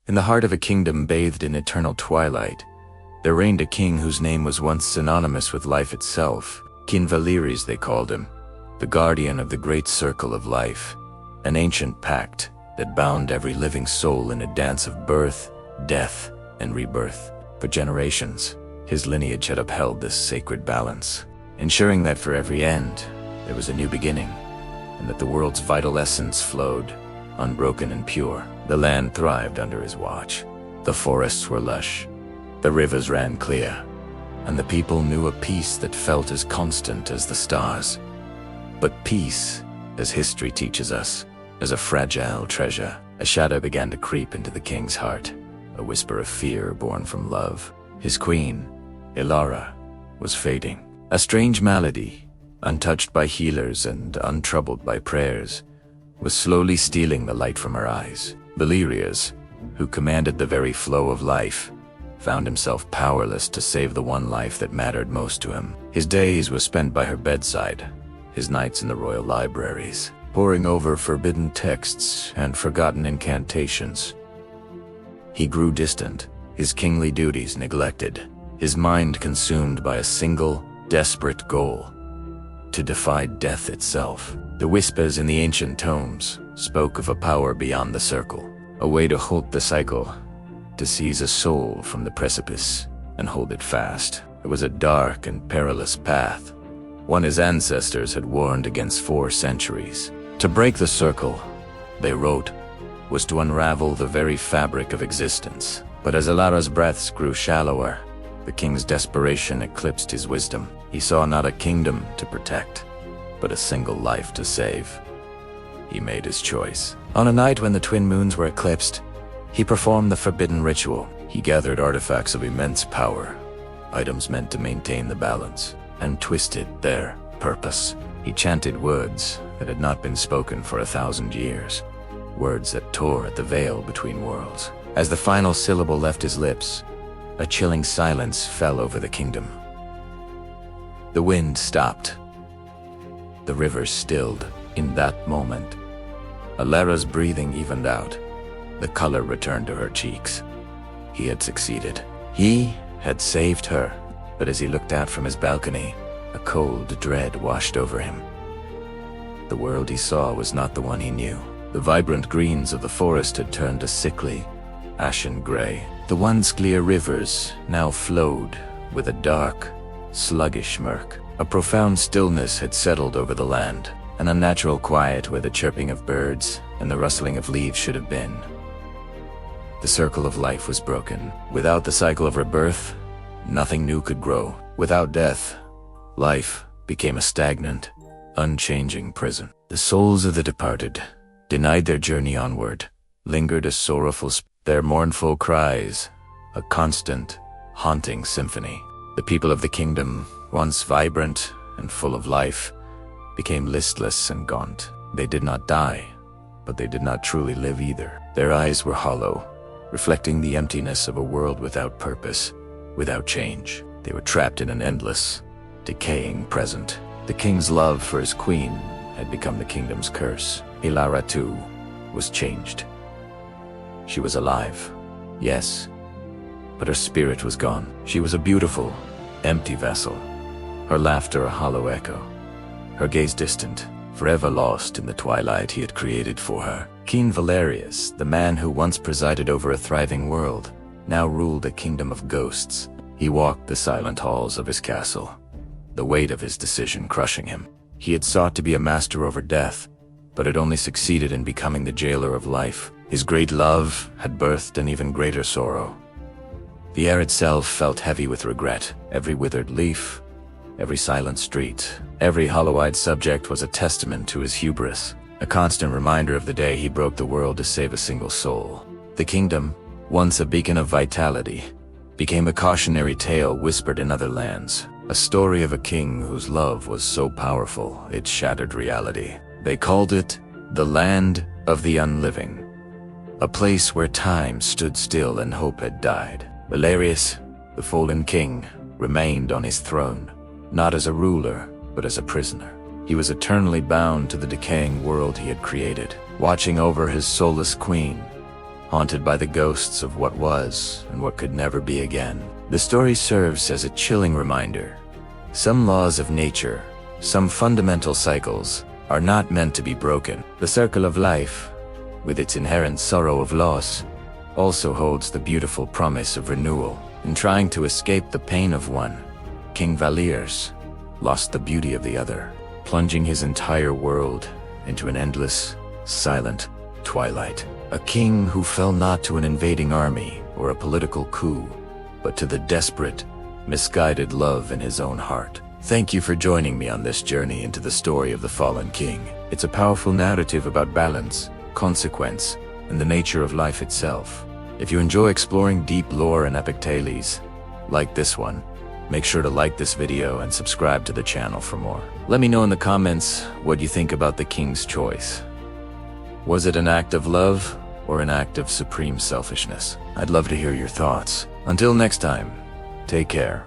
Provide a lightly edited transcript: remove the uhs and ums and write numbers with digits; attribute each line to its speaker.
Speaker 1: In the heart of a kingdom bathed in eternal twilight, there reigned a king whose name was once synonymous with life itself. King Valerius they called him, the guardian of the great circle of life, an ancient pact that bound every living soul in a dance of birth, death, and rebirth. For generations, his lineage had upheld this sacred balance, ensuring that for every end, there was a new beginning, and that the world's vital essence flowed, unbroken and pure. The land thrived under his watch. The forests were lush, the rivers ran clear, and the people knew a peace that felt as constant as the stars. But peace, as history teaches us, is a fragile treasure. A shadow began to creep into the king's heart, a whisper of fear born from love. His queen, Ilara, was fading. A strange malady, untouched by healers and untroubled by prayers, was slowly stealing the light from her eyes. Valerius, who commanded the very flow of life, found himself powerless to save the one life that mattered most to him. His days were spent by her bedside, his nights in the royal libraries, poring over forbidden texts and forgotten incantations. He grew distant, his kingly duties neglected, his mind consumed by a single, desperate goal: to defy death itself. The whispers in the ancient tomes spoke of a power beyond the circle, a way to halt the cycle, to seize a soul from the precipice and hold it fast. It was a dark and perilous path, one his ancestors had warned against for centuries. To break the circle, they wrote, was to unravel the very fabric of existence. But as Ilara's breaths grew shallower, the king's desperation eclipsed his wisdom. He saw not a kingdom to protect, but a single life to save. He made his choice. On a night when the twin moons were eclipsed, he performed the forbidden ritual. He gathered artifacts of immense power, items meant to maintain the balance, and twisted their purpose. He chanted words that had not been spoken for 1,000 years, words that tore at the veil between worlds. As the final syllable left his lips, a chilling silence fell over the kingdom. The wind stopped. The rivers stilled. In that moment, Ilara's breathing evened out. The color returned to her cheeks. He had succeeded. He had saved her. But as he looked out from his balcony, a cold dread washed over him. The world he saw was not the one he knew. The vibrant greens of the forest had turned a sickly, ashen gray. The once clear rivers now flowed with a dark, sluggish murk. A profound stillness had settled over the land, an unnatural quiet where the chirping of birds and the rustling of leaves should have been. The circle of life was broken. Without the cycle of rebirth, nothing new could grow. Without death, life became a stagnant, unchanging prison. The souls of the departed, denied their journey onward, lingered as sorrowful, their mournful cries, a constant, haunting symphony. The people of the kingdom, once vibrant and full of life, became listless and gaunt. They did not die, but they did not truly live either. Their eyes were hollow, reflecting the emptiness of a world without purpose, without change. They were trapped in an endless, decaying present. The king's love for his queen had become the kingdom's curse. Ilara, too, was changed. She was alive, yes, but her spirit was gone. She was a beautiful, empty vessel, her laughter a hollow echo, her gaze distant, forever lost in the twilight he had created for her. King Valerius, the man who once presided over a thriving world, now ruled a kingdom of ghosts. He walked the silent halls of his castle, the weight of his decision crushing him. He had sought to be a master over death, but had only succeeded in becoming the jailer of life. His great love had birthed an even greater sorrow. The air itself felt heavy with regret. Every withered leaf, every silent street, every hollow-eyed subject was a testament to his hubris, a constant reminder of the day he broke the world to save a single soul. The kingdom, once a beacon of vitality, became a cautionary tale whispered in other lands, a story of a king whose love was so powerful it shattered reality. They called it the land of the unliving, a place where time stood still and hope had died. Valerius, the fallen king, remained on his throne, not as a ruler, but as a prisoner. He was eternally bound to the decaying world he had created, watching over his soulless queen, haunted by the ghosts of what was and what could never be again. The story serves as a chilling reminder. Some laws of nature, some fundamental cycles, are not meant to be broken. The circle of life, with its inherent sorrow of loss, also holds the beautiful promise of renewal. In trying to escape the pain of one, King Valers lost the beauty of the other, plunging his entire world into an endless, silent twilight. A king who fell not to an invading army or a political coup, but to the desperate, misguided love in his own heart. Thank you for joining me on this journey into the story of the fallen king. It's a powerful narrative about balance, consequence, and the nature of life itself. If you enjoy exploring deep lore and epic tales like this one, make sure to like this video and subscribe to the channel for more. Let me know in the comments what you think about the king's choice. Was it an act of love or an act of supreme selfishness? I'd love to hear your thoughts. Until next time, take care.